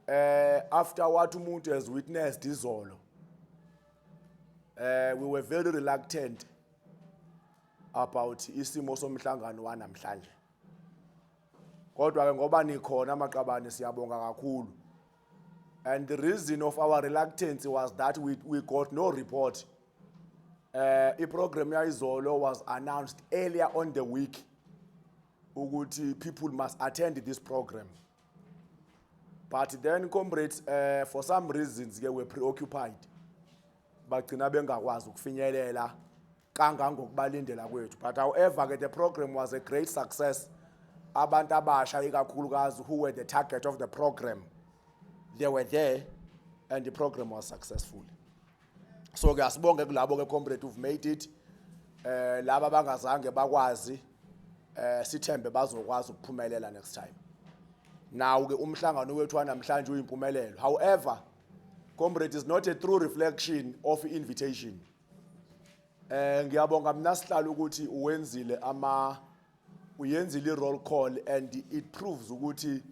After what umuntu has witnessed izolo, we were very reluctant about isimo somhlangano wanamhlanje. Kodwa ke ngoba nikhona amaqabane siyabonga kakhulu. And the reason of our reluctance was that we got no report. Program yaizolo was announced earlier on the week. Ukuthi people must attend this program. But then comrades, for some reasons, they were preoccupied. Bagcina bengakwazi ukufinyelela kangangokubalindela kwethu. But however, the program was a great success. Abantu abasha ikakhulukazi who were the target of the program, they were there, and the program was successful. So ngiyasibonga kulabo ke comrade who've made it. Laba bangazange bakwazi sithembe bazokwazi ukuphumelela next time. Now ke umhlangano wethu namhlanje uyimpumelelo. However, comrade is not a true reflection of invitation. Ngiyabonga mina sihlalo ukuthi uyenzile roll call and it proves ukuthi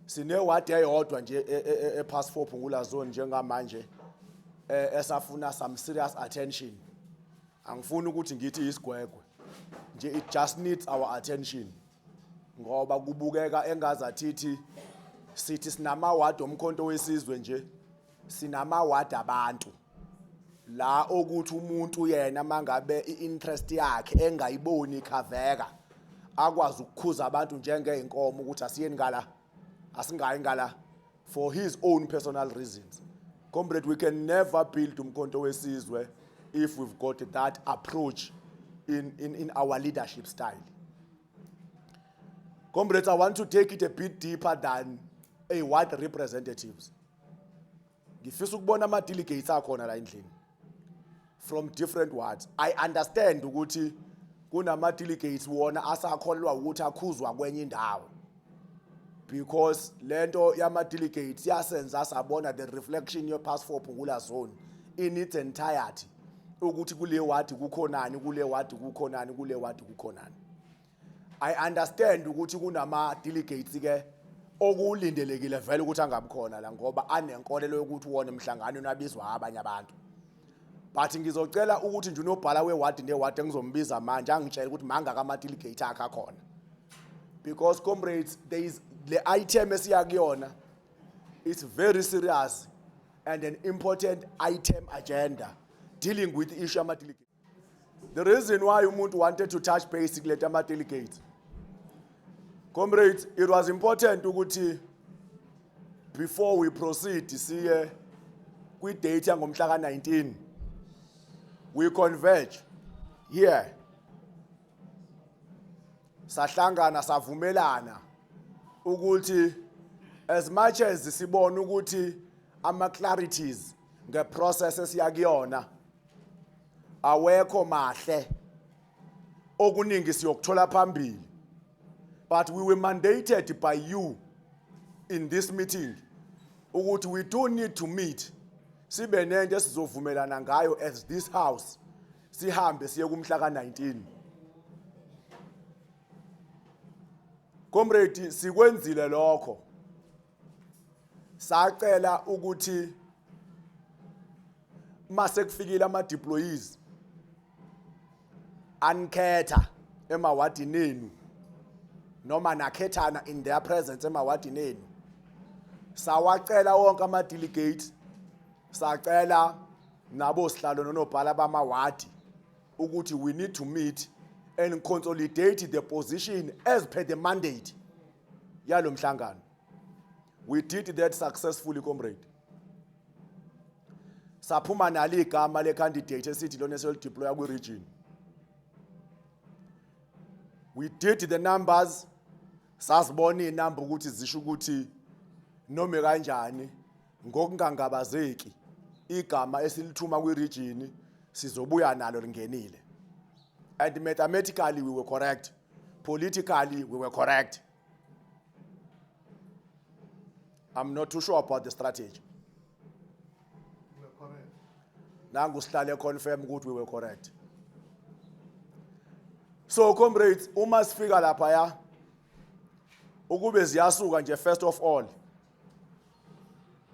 sine ward eyodwa nje epass 4 Phungula zone njengamanje esafuna some serious attention. Angifuni ukuthi ngithi isigwegwe. Nje it just needs our attention. Ngoba kubukeka engazathi sithi sinama ward omkhonto wesizwe nje sinama ward abantu la ukuthi umuntu yena mangabe iinterest yakhe engayiboni ikhaveka akwazi ukukhuza abantu njengeinkomo ukuthi asiyeni ngala asingayi ngala for his own personal reasons. Comrade, we can never build umkhonto wesizwe if we've got that approach in our leadership style. Comrades, I want to take it a bit deeper than a ward representatives. Ngifisa ukubona ama delegates akhona la endlini from different wards. I understand ukuthi kunama delegates wona asakholwa ukuthi akhuzwa kwenye indawo. Because lento yama delegates yasenza sabona the reflection your pass 4 Phungula zone in its entirety. Ukuthi kule ward kukhonani, kule ward kukhonani, kule ward kukhonani. I understand ukuthi kunama delegates ke okulindelekile vele ukuthi angabikhona la ngoba anenkolelo yokuthi wona emhlangano unabizwa abanye abantu. But ngizocela ukuthi nje unobhala weward neward engizombiza manje angitshela ukuthi mangaka ama delegate akhe akhona. Because comrades, there is the item esiyakuyona, it's very serious and an important item agenda dealing with the issue ama delegates. The reason why umuntu wanted to touch base with ama delegates, comrades, it was important ukuthi before we proceed siye kwi date yangomhla ka 19 we converge here sahlangana savumelana ukuthi as much as sibona ukuthi ama clarities nge process esiyakuyona awekho mahle okuningi siyokuthola phambili, but we were mandated by you in this meeting ukuthi we do need to meet sibe nento esizovumelana ngayo as this house sihambe siye kumhla ka 19. Comrade, sikwenzile lokho. Sacela ukuthi mase kufikile ama deployees ankhetha emawadini enu noma nakhethana in their presence emawadini enu. Sawacela wonke ama delegates, sacela nabo sihlalo nonobhala bamawadi ukuthi we need to meet and consolidate the position as per the mandate yalo mhlangano. We did that successfully, comrade. Saphuma nali igama le candidate esithi lona esel deploy kwi region. We did the numbers, sasibona inamba ukuthi zisho ukuthi noma kanjani ngokungangabazeki igama esilithuma kwi region sizobuya nalo lingenile. And mathematically we were correct. Politically we were correct. I'm not too sure about the strategy. We were correct. Nangu sihlale confirm ukuthi we were correct. So comrades, uma sifika lapha ya ukube ziyasuka nje first of all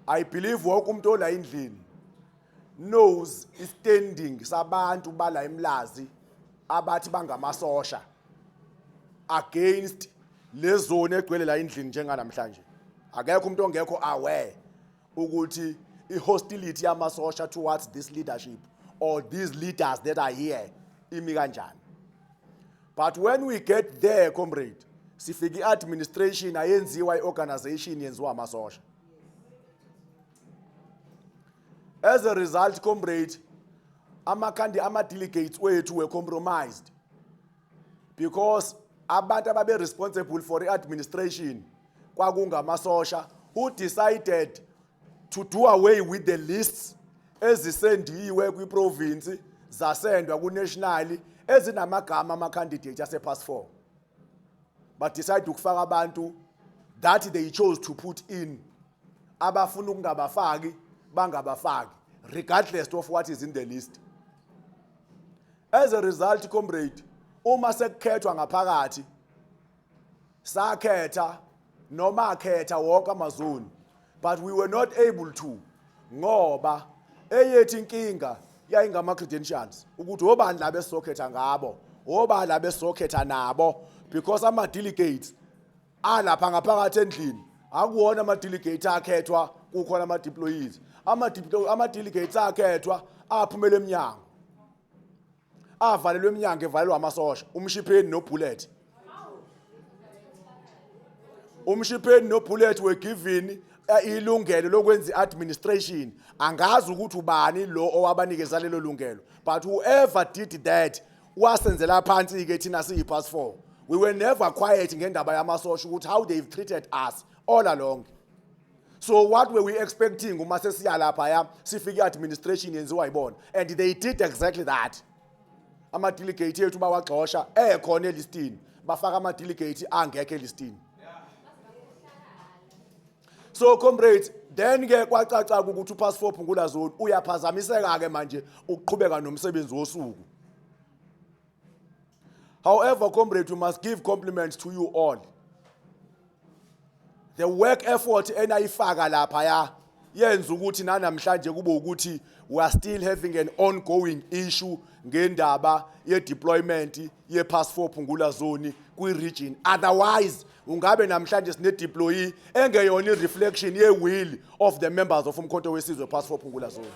I believe wonke umuntu ola endlini knows istanding sabantu bala eMlazi abathi bangamasosha against lezone egcwele la endlini njenganamhlanje. Akekho umuntu ongekho aware ukuthi ihostility yamasosha towards this leadership or these leaders that are here imi kanjani. But when we get there, comrade, sifika i-administration ayenziwa i-organization yenziwa amasosha. As a result, comrade, ama-delegates wethu were compromised because abantu ababe responsible for the-administration kwakungamasosha who decided to do away with the lists ezisendiwe kwi-province zasendwa ku-national ezinamagama ama-candidate ase-pass 4. But decide ukufaka abantu that they chose to put in abafuna ukungabafaki bangabafaki regardless of what is in the list. As a result, comrade, uma sekukhethwa ngaphakathi sakhetha noma akhetha wonke amazoni, but we were not able to ngoba eyethi inkinga yayingama credentials ukuthi obani la besokhetha ngabo obani la besokhetha nabo, because ama delegates alapha ngaphakathi endlini akuwona ama delegates akhethwa kukhona ama deployees. Ama delegates akhethwa aphumela eminyango avalelwe eminyango evalelwa amasosha. Umshipheni no Bullet, umshipheni no Bullet were given ilungelo lokwenza administration. Angazi ukuthi ubani lo owabanikeza lelo lungelo, but whoever did that wasenzela phansi ke thina siyi-pass 4. We were never quiet ngendaba yamasosha ukuthi how they've treated us all along. So what were we expecting uma sesiya lapha ya sifike administration yenziwa yibona, and they did exactly that. Ama delegate yethu bawaxosha ekhona elistini bafaka ama delegate angekho elistini. So comrades, then ke kwacaca ukuthi uPass 4 Phungula Zone uyaphazamiseka ke manje ukuqhubeka nomsebenzi wosuku. However, comrade, we must give compliments to you all. The work effort enayifaka lapha ya yenza ukuthi nanamhlanje kube ukuthi we are still having an ongoing issue ngendaba ye deployment ye Pass 4 Phungula Zone kwi region. Otherwise ungabe namhlanje sine deployee engeyona reflection ye will of the members of Umkhonto Wesizwe Pass 4 Phungula Zone.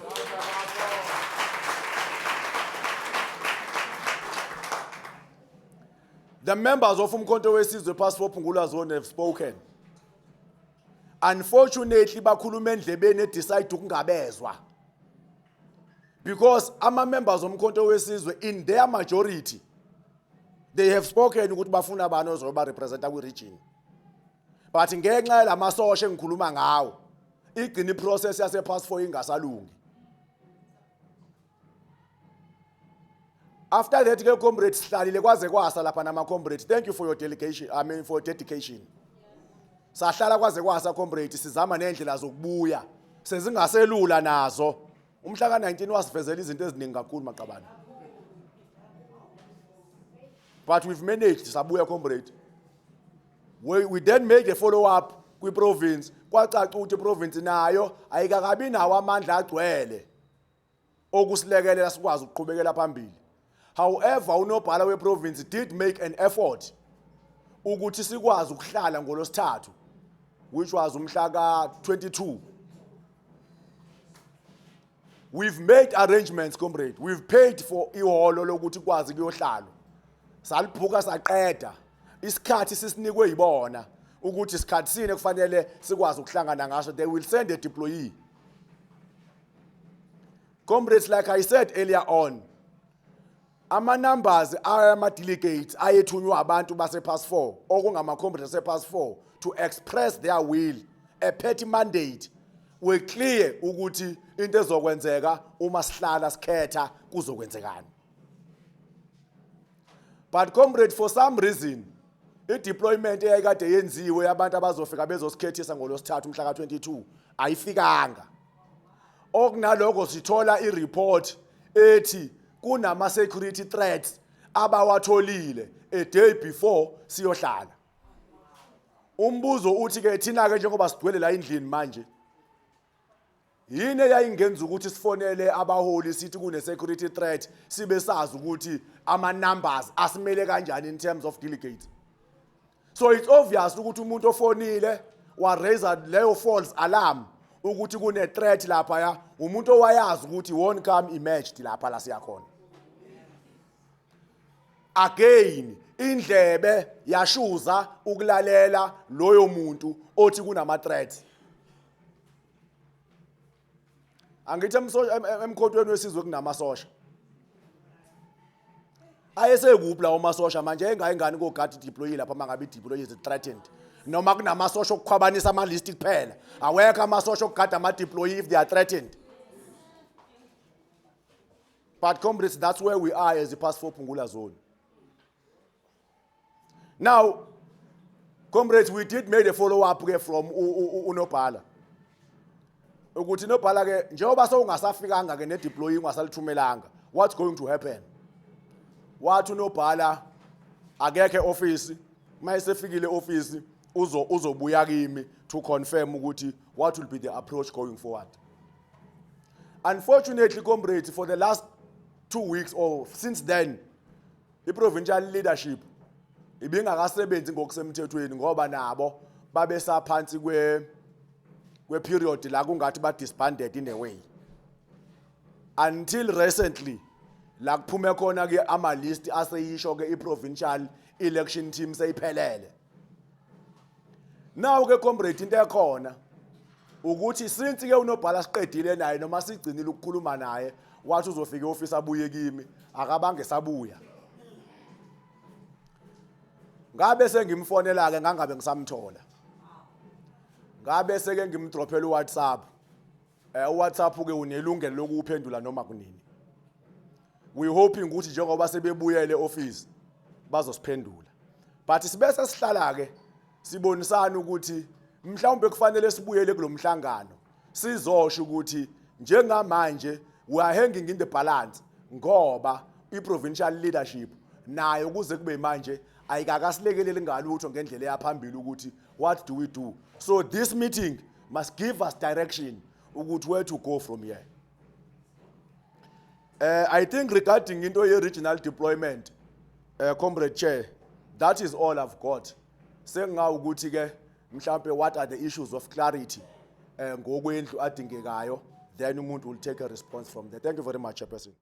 The members of Umkhonto Wesizwe Pass 4 Phungula Zone have spoken. Unfortunately, bakhuluma endlebeni decide ukungabezwa, because ama members of Umkhonto Wesizwe in their majority they have spoken ukuthi bafuna abantu ozoba representa kwi region, but ngenxa lamasosha engikhuluma ngawo igcina process yase Pass 4 ingasalungi. After that ke comrades hlalile kwaze kwasa lapha nama comrades, thank you for your delegation, for dedication. Sahlala kwaze kwasa comrades sizama nendlela zokubuya sezingaselula nazo. Umhla ka-19 wasivezela izinto eziningi kakhulu maqabana, but we've managed sabuya comrade. We then made a follow up kwi province kwacaca ukuthi province nayo ayikakabi nawo amandla agcwele okusilekelela sikwazi ukuqhubekela phambili. However, unobhala we province did make an effort ukuthi sikwazi ukuhlala ngolosithathu, which was umhla ka-22. We've made arrangements, comrade. We've paid for iholo lokuthi kwazi kuyohlala. Saliphuka saqeda. Isikhathi sisinikwe yibona ukuthi isikhathi sine kufanele sikwazi ukuhlangana ngaso. They will send a deployee. Comrades, like I said earlier on, ama numbers ama delegates ayethunywa abantu base Pass 4 okungama comrades ase Pass 4 to express their will, a petty mandate. We clear ukuthi into ezokwenzeka uma sihlala sikhetha kuzokwenzekani. But comrade, for some reason i-deployment eyayikade yenziwe abantu abazofika bezosikhethisa ngolosithathu umhla ka-22 ayifikanga. Okunaloko sithola i-report ethi kunama security threats abawatholile a day before siyohlala. Umbuzo uthi ke thina ke njengoba sidwele la endlini manje yini eyayingenza ukuthi sifonele abaholi sithi kune security threat sibe sazi ukuthi ama numbers asimele kanjani in terms of delegates. So it's obvious ukuthi umuntu ofonile wa raise leyo false alarm ukuthi kune threat lapha ya umuntu owayazi ukuthi won't come emerged lapha la siyakhona. Again indlebe yashuza ukulalela loyo muntu othi kunama threats. Angithi emkhontweni wesizwe kunamasosha. Ayesekuphi la umasosha manje engayingani kogadi deploy lapha mangabe deploy is threatened. Noma kunamasosha okukhwabanisa ama list kuphela. Awekho amasosha okugada ama deploy if they are threatened. But comrades, that's where we are as the past 4 Pungula zone. Now, comrades, we did make a follow-up from uNobhala. Ukuthi uNobhala ke njengoba sowungasafikanga ke ne deploying wasaluthumelanga, what's going to happen? Wathi uNobhala akekho office, mayesefikile office uzobuya kimi to confirm ukuthi what will be the approach going forward. Unfortunately, comrades, for the last 2 weeks or since then, the provincial leadership ibingakasebenzi ngokusemthethweni ngoba nabo babesaphansi kwe period la kungathi ba disbanded in a way. Until recently la kuphume khona ke ama list aseyisho ke i-provincial election team seyiphelele. Now ke comrade into ekhona ukuthi since ke uNobhala siqedile naye noma sigcinile ukukhuluma naye wathi uzofika eoffice abuye kimi akabange sabuya. Ngabe sengimfonela ke ngangabe ngisamthola. Ngabe seke ngimdropela uWhatsApp. uWhatsApp ke unelungelo lokuphendula noma kunini. We hoping ukuthi njengoba sebebuyele office bazosiphendula. But sibese sihlala ke sibonisana ukuthi mhlawumbe kufanele sibuyele kulomhlangano sizosho ukuthi njengamanje we are hanging in the balance ngoba i-provincial leadership nayo kuze kube manje ayikakasilekelele ngalutho ngendlela yaphambili ukuthi what do we do. So this meeting must give us direction ukuthi where to go from here. I think regarding into ye-regional deployment, Comrade Chair, that is all I've got. Sengawu ukuthi ke mhlambe what are the issues of clarity ngokwendlu adingekayo, then umuntu will take a response from there. Thank you very much, Chairperson.